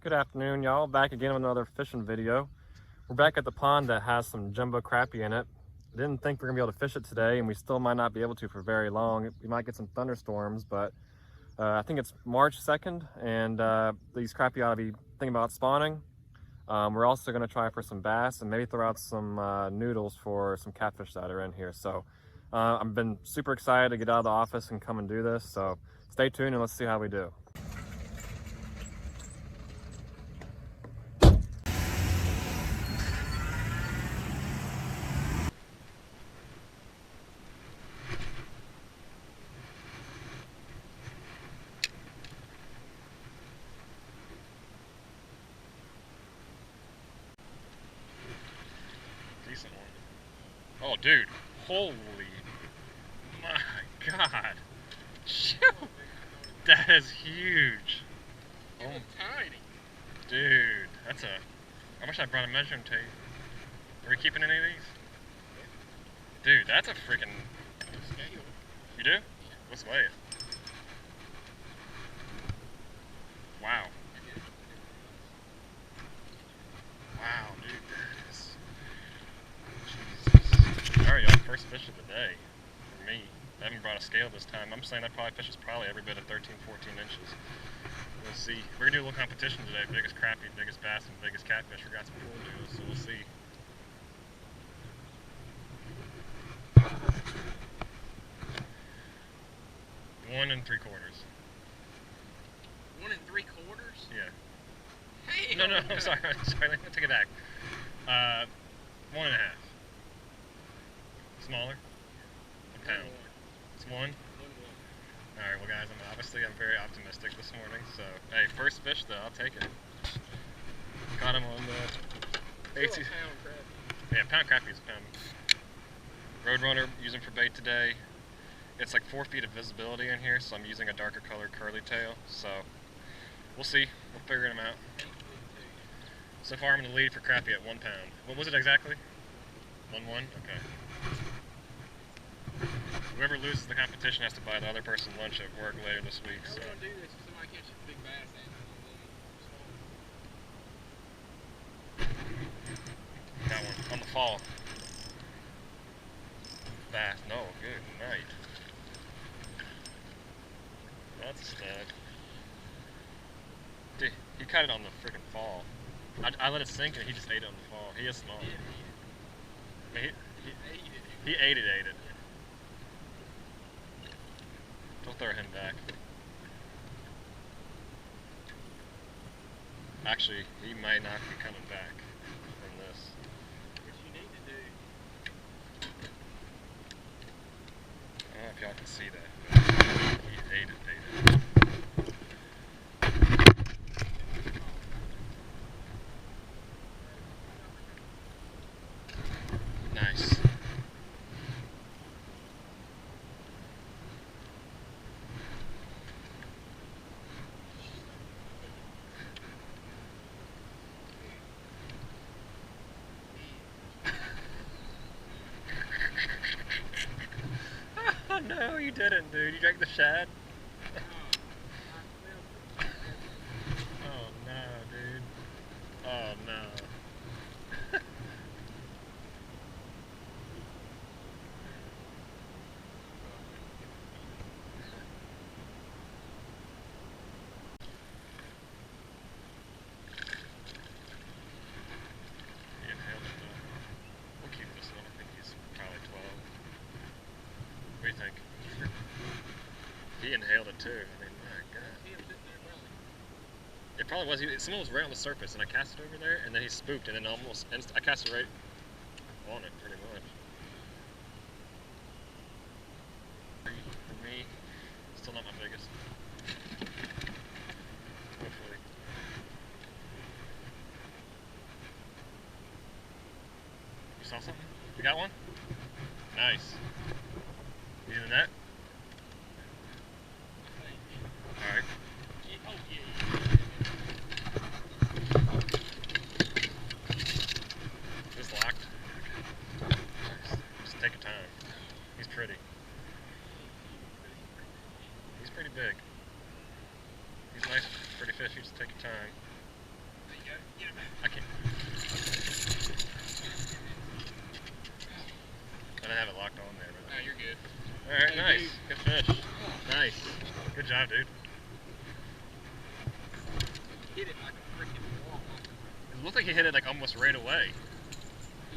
Good afternoon, y'all. Back again with another fishing video. We're back at the pond that has some jumbo crappie in it. Didn't think we were gonna be able to fish it today, and we still might not be able to for very long. We might get some thunderstorms, but I think it's March 2nd, and these crappie ought to be thinking about spawning. We're also gonna try for some bass and maybe throw out some noodles for some catfish that are in here. So I've been super excited to get out of the office and come and do this. So stay tuned and let's see how we do. Decent one. Oh, dude. Holy my God. Shoot. That is huge. Oh, tiny. Dude, that's a... I wish I brought a measuring tape. Are we keeping any of these? Dude, that's a freaking... Scale. You do? Yeah. Let's weigh it. Wow. Wow, dude, that is... Jesus. Alright, y'all, first fish of the day. For me. I haven't brought a scale this time. I'm saying that probably fishes probably every bit of 13, 14 inches. We'll see. We're gonna do a little competition today. Biggest crappie, biggest bass, and biggest catfish. We got some pool noodles, so we'll see. One and 3/4. 1 3/4? Yeah. Hey. No, I'm sorry. Let me take it back. 1 1/2. Smaller? A pound. It's 1? Alright, well guys, I'm very optimistic this morning, so hey, first fish though, I'll take it. Caught him on the ACC. Yeah, pound crappie is a pound. Roadrunner, using for bait today. It's like 4 feet of visibility in here, so I'm using a darker colored curly tail, so we'll see. We'll figure them out. So far I'm in the lead for crappie at 1 pound. What was it exactly? 1-1? Okay. Whoever loses the competition has to buy the other person lunch at work later this week. So. We're gonna do this if somebody catches a big bass. Got one on the fall. Bass. No, good night. That's a stud. Dude, he caught it on the freaking fall. I let it sink and he just ate it on the fall. He is small. I mean, he ate it. Don't throw him back. Actually, he might not be coming back from this. What you need to do. I don't know if y'all can see that. He ate it. Nice. Oh no, you didn't, dude. You drank the shad? Oh no, dude. Oh no. He inhaled it though. We'll keep this one. I think he's probably 12. What do you think? He inhaled it too. I mean, my God. It probably was. Someone was right on the surface, and I cast it over there, and then he spooked, and then I cast it right on it, pretty much. For me, still not my biggest. Hopefully. You saw something? You got one? Nice. You in that? Alright. Is this locked? Just take your time. He's pretty. He's pretty big. He's nice, pretty fish. You just take your time. go. Get him out. I can't. I didn't have it locked on there. Oh, you're good. Alright, Hey, nice. dude. Good fish. Nice. Good job, dude. Hit it like a freaking wall. It looked like he hit it like almost right away.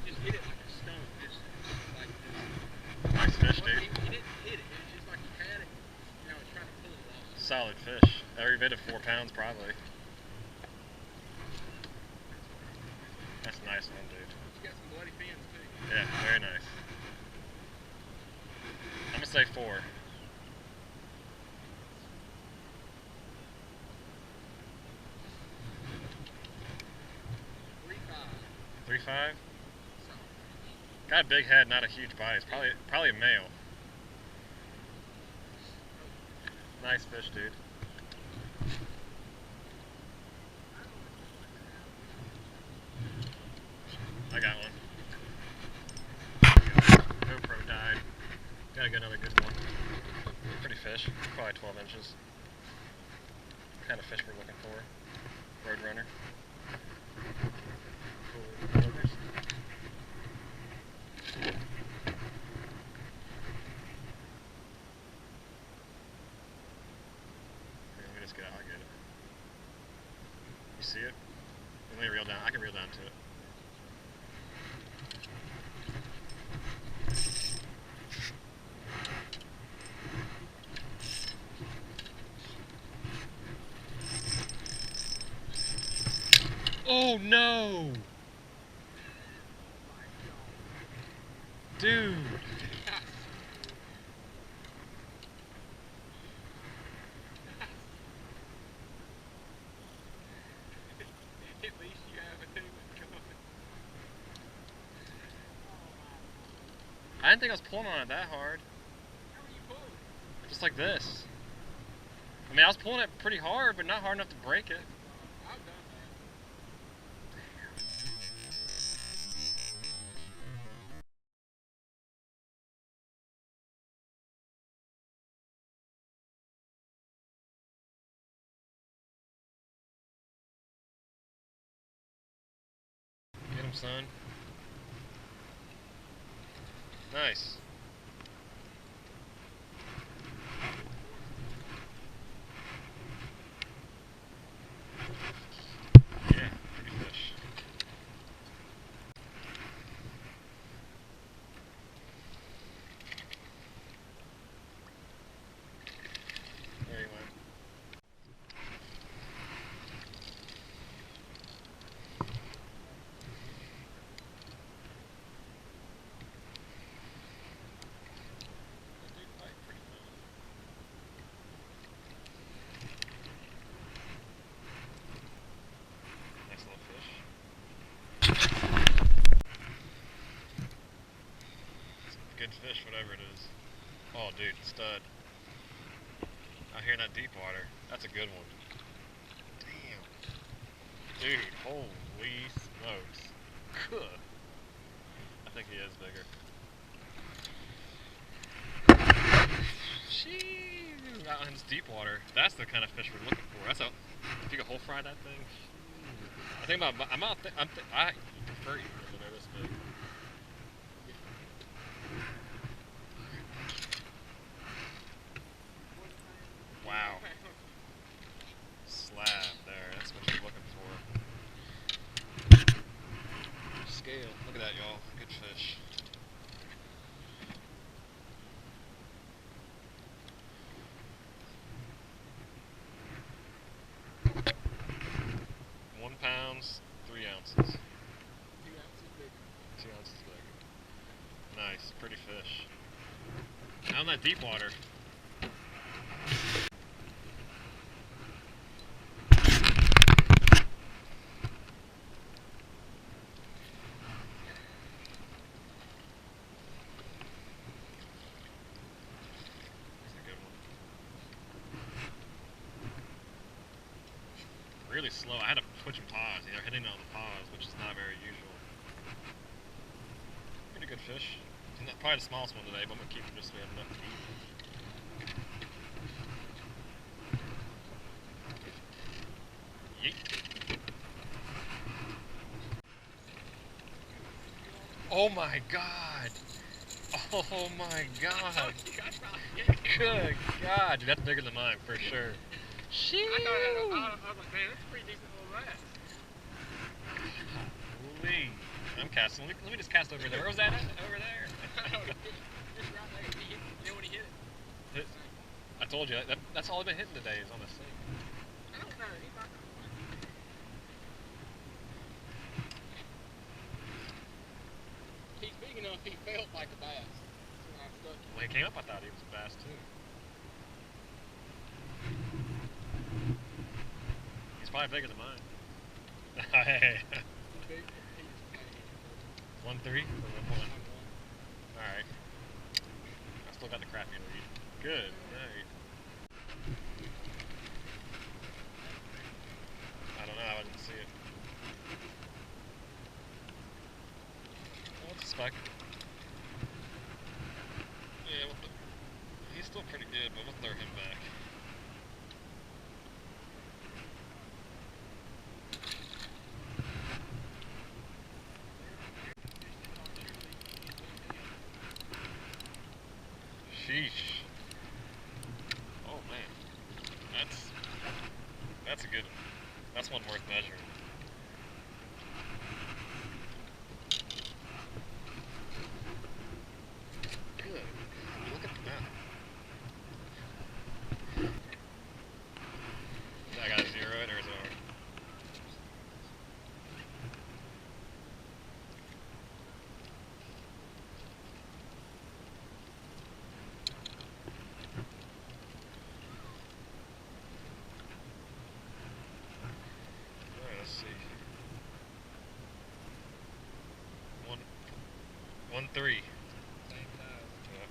He just hit it like a stone. Just like this. Nice fish, Well, dude. he didn't hit it. It was just like he had it. And I was trying to pull it off. Solid fish. Every bit of 4 pounds, probably. That's a nice one, dude. He's got some bloody fins, too. Yeah, very nice. I'm gonna say 4. Three 3.5. five. Got a big head, not a huge body. It's probably a male. Nice fish, dude. I got one. GoPro died. Gotta get another good one. Pretty fish. Probably 12 inches. Kind of fish we're looking for. Roadrunner. Cool. Lookers. Let me just get out. I'll get it. You see it? Let me reel down. I can reel down to it. Oh no! Dude! At least you have a new one coming. I didn't think I was pulling on it that hard. How are you pulling? Just like this. I mean, I was pulling it pretty hard, but not hard enough to break it. I've done Get him, son. Nice. Yeah, pretty fish. There he went. That dude bite pretty good. Nice little fish. It's a good fish, whatever it is. Oh, dude, stud. Out here in that deep water. That's a good one. Damn. Dude, holy smokes. Good. I think he is bigger. Sheesh. Out in this deep water. That's the kind of fish we're looking for. That's a. If you could whole fry that thing. I think about. I prefer eating them when they're this big. Wow. Slab there. That's what you're looking for. Scale. Look at that, y'all. Good fish. £1, 3 ounces. 2 ounces bigger. 2 ounces bigger. Nice, pretty fish. Out in that deep water. That's a good one. Really slow. I had to switch paws. They're hitting on the paws, which is not very usual. Pretty good fish. Probably the smallest one today, but I'm gonna keep him just so we have enough to eat. Yeet. Oh my god! Oh my god! Good god, dude, that's bigger than mine for sure. Sheesh! I was like, man, that's a pretty decent little bass. Holy. I'm casting. Let me just cast over there. Where was that at? Over there. I don't know. Just right there. He hit, then when he hit it. I told you, that's all I've been hitting today is on the sink. I don't know. He might not. He's big enough, he felt like a bass. So when I stuck him. When he came up, I thought he was a bass too. He's probably bigger than mine. Hey. He's big, he's tiny. 1-3 or 1-1? Alright. I still got the crappie lead. Good night. I don't know, I didn't see it. Oh, it's a spec. Yeah, he's still pretty good, but we'll throw him back. Sheesh. Oh man. That's a good one. That's one worth measuring. Good. Look at that. I gotta zero it or is it over? Alright, let's see. 1-3. Same size. Yep.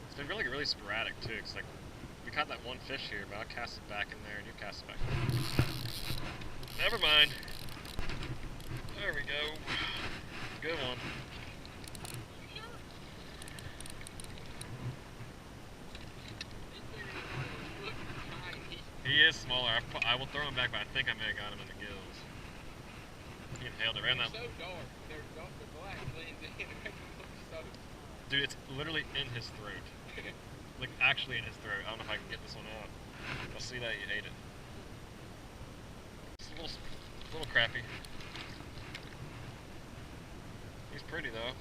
It's been really sporadic too. It's like we caught that one fish here, but I'll cast it back in there and you cast it back. Never mind. There we go. Good one. He is smaller. I will throw him back, but I think I may have got him in the gills. He inhaled it. Ran that. So dark. They're dark. The black blends in. It makes them look so small. Dude, it's literally in his throat. Like actually in his throat. I don't know if I can get this one out. I'll see that you ate it. It's a little crappy. He's pretty though.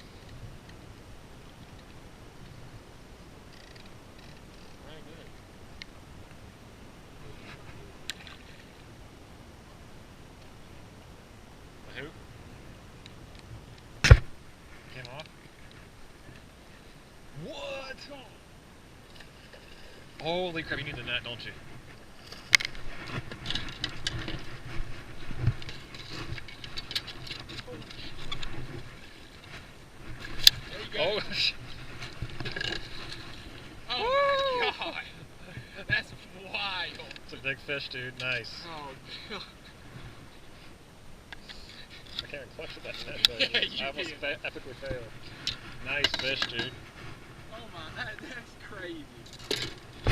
Very good. The who? Came off? What? Holy crap, you need the net, don't you? There you go. Oh, Oh my god. That's wild. it's a big fish, dude. Nice. Oh god. I can't even clutch at that net, though. Yeah, you I almost did. epically failed. Nice fish, dude. Oh my, that's crazy.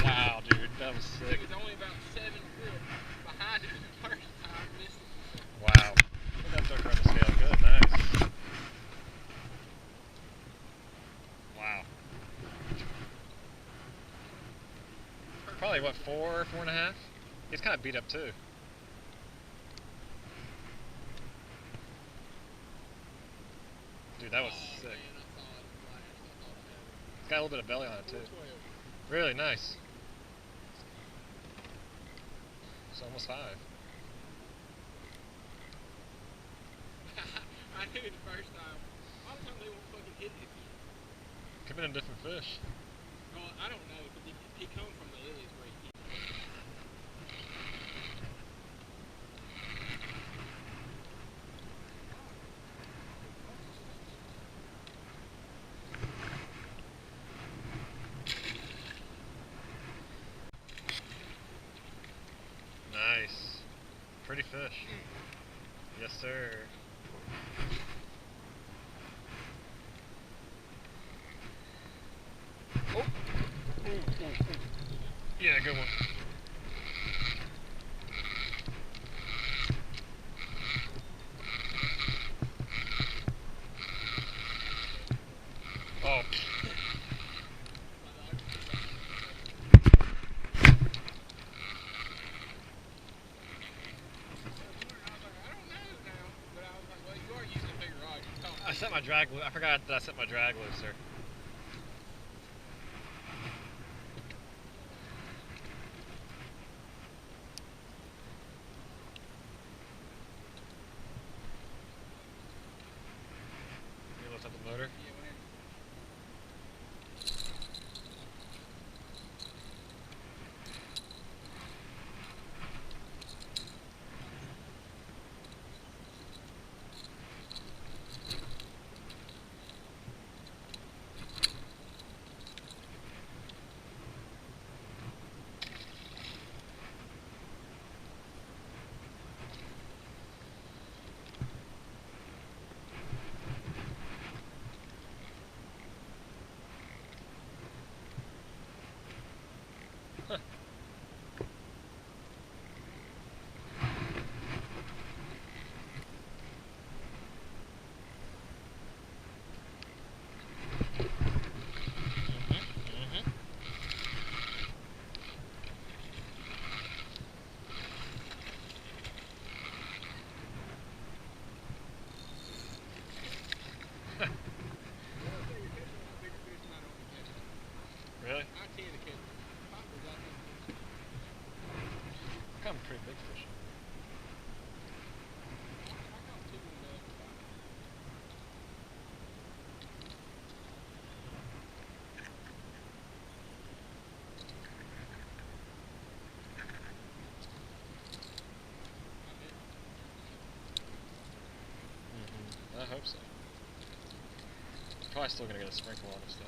Wow, dude, that was He sick. was only about 7 foot behind it the first time, missed it. Wow. Look at that third front scale. Good, nice. Wow. Probably what, 4.5? He's kind of beat up too. Dude, that was Oh, sick. man, I saw it flash. I thought I had it. It's got a little bit of belly on it too. 412. Really nice. It's almost 5. I knew it the first time. A lot of times they won't fucking hit it. Could have been a different fish. Well, I don't know, because he come from the lilies where he hit. Nice. Pretty fish. Yes, sir. Oh. Yeah, good one. Oh. I set my drag loose. I forgot that I set my drag loose, sir. You lift up the motor? Really? I'm a pretty big fish. I hope so. Probably still gonna get a sprinkle on this though.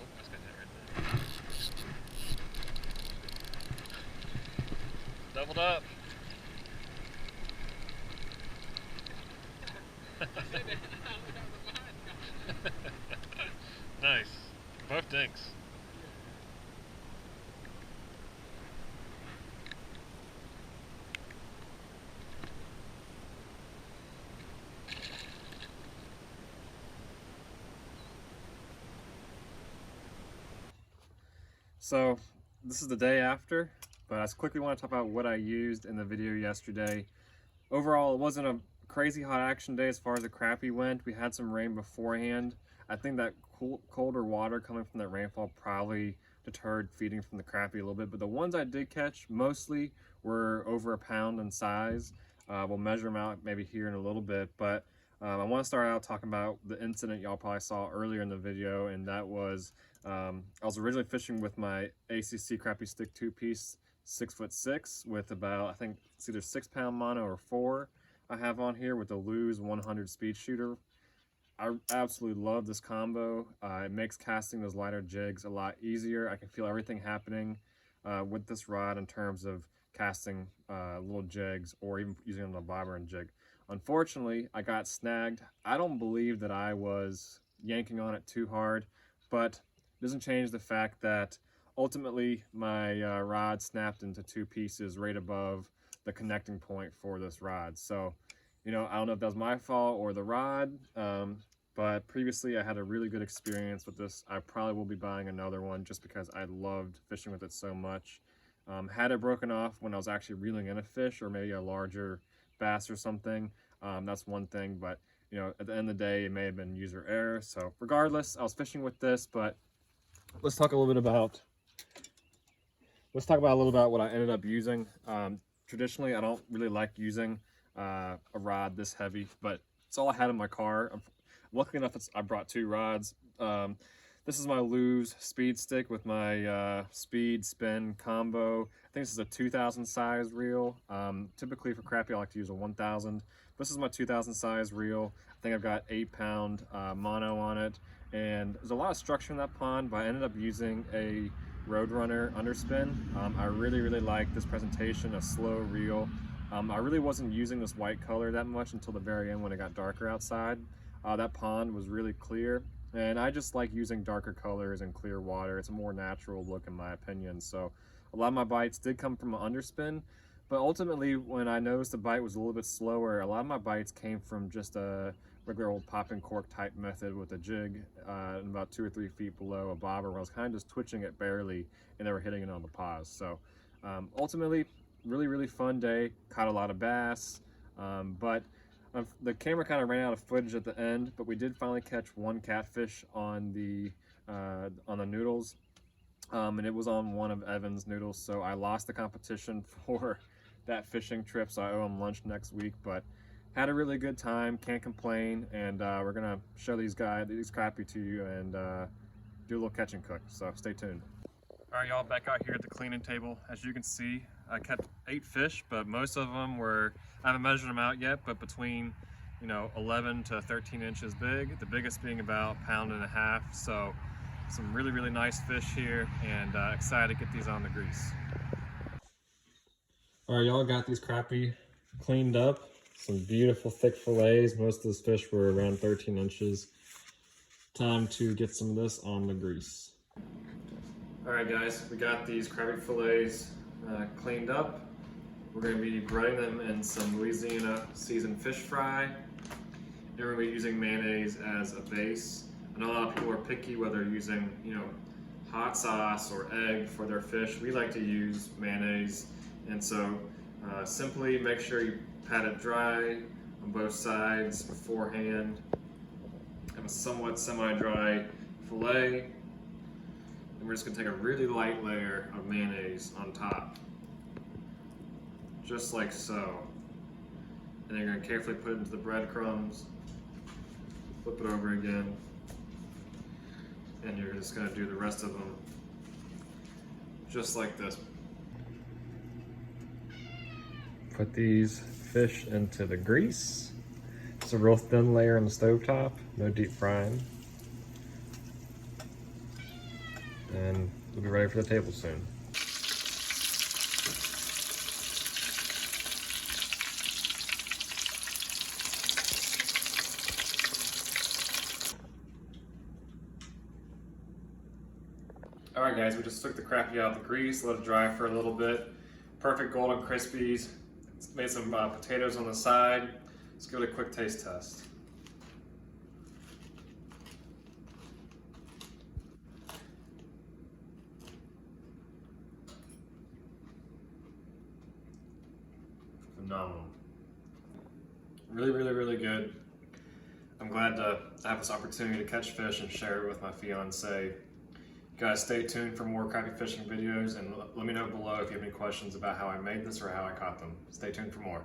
Oh, that's got that right there. Doubled up. Nice. Both dinks. So this is the day after, but I just quickly want to talk about what I used in the video yesterday. Overall, it wasn't a crazy hot action day as far as the crappie went. We had some rain beforehand. I think that colder water coming from that rainfall probably deterred feeding from the crappie a little bit, but the ones I did catch mostly were over a pound in size. We'll measure them out maybe here in a little bit, but I want to start out talking about the incident y'all probably saw earlier in the video, and that was I was originally fishing with my ACC Crappie Stix 2-piece 6'6" with about, I think it's either 6-pound mono or 4 I have on here with the Lews 100 speed shooter. I absolutely love this combo. It makes casting those lighter jigs a lot easier. I can feel everything happening with this rod in terms of casting little jigs or even using it on a bobber and jig. Unfortunately, I got snagged. I don't believe that I was yanking on it too hard, but it doesn't change the fact that ultimately my rod snapped into 2 pieces right above the connecting point for this rod. So, you know, I don't know if that was my fault or the rod, but previously I had a really good experience with this. I probably will be buying another one just because I loved fishing with it so much. Had it broken off when I was actually reeling in a fish or maybe a larger bass or something, that's one thing, but you know, at the end of the day, it may have been user error. So regardless, I was fishing with this, but let's talk a little bit about what I ended up using. Traditionally, I don't really like using a rod this heavy, but it's all I had in my car. Luckily enough, I brought 2 rods. This is my Lews speed stick with my speed spin combo. I think this is a 2000 size reel. Typically for crappie I like to use a 1000. This is my 2000 size reel. I think I've got 8-pound mono on it, and there's a lot of structure in that pond, but I ended up using a Roadrunner underspin. I really like this presentation, a slow reel. I really wasn't using this white color that much until the very end when it got darker outside. That pond was really clear, and I just like using darker colors and clear water. It's a more natural look in my opinion. So a lot of my bites did come from an underspin, but ultimately when I noticed the bite was a little bit slower, a lot of my bites came from just a regular old pop and cork type method with a jig about 2 or 3 feet below a bobber, where I was kind of just twitching it barely and they were hitting it on the paws. So ultimately, really fun day. Caught a lot of bass, but the camera kind of ran out of footage at the end, but we did finally catch one catfish on the noodles, and it was on one of Evan's noodles. So I lost the competition for that fishing trip, so I owe him lunch next week. But had a really good time, can't complain, and we're gonna show these crappie to you and do a little catch and cook. So stay tuned. All right, y'all, back out here at the cleaning table. As you can see, I kept 8 fish, but most of them were, I haven't measured them out yet, but between 11 to 13 inches big. The biggest being about 1.5 pounds. So some really nice fish here, and excited to get these on the grease. All right, y'all, got these crappie cleaned up. Some beautiful thick fillets. Most of those fish were around 13 inches. Time to get some of this on the grease. All right, guys, we got these crappie fillets cleaned up. We're going to be breading them in some Louisiana seasoned fish fry. And we're going to be using mayonnaise as a base. I know a lot of people are picky whether using, hot sauce or egg for their fish. We like to use mayonnaise, and so simply make sure you pat it dry on both sides beforehand. Have a somewhat semi-dry fillet. And we're just going to take a really light layer of mayonnaise on top, just like so. And then you're going to carefully put it into the breadcrumbs, flip it over again, and you're just going to do the rest of them just like this. Put these fish into the grease. It's a real thin layer on the stovetop, no deep frying. And we'll be ready for the table soon. All right, guys, we just took the crappie out of the grease, let it dry for a little bit. Perfect golden crispies. Made some potatoes on the side. Let's give it a quick taste test. Phenomenal. Really good. I'm glad to have this opportunity to catch fish and share it with my fiance. You guys, stay tuned for more crappie fishing videos, and let me know below if you have any questions about how I made this or how I caught them. Stay tuned for more.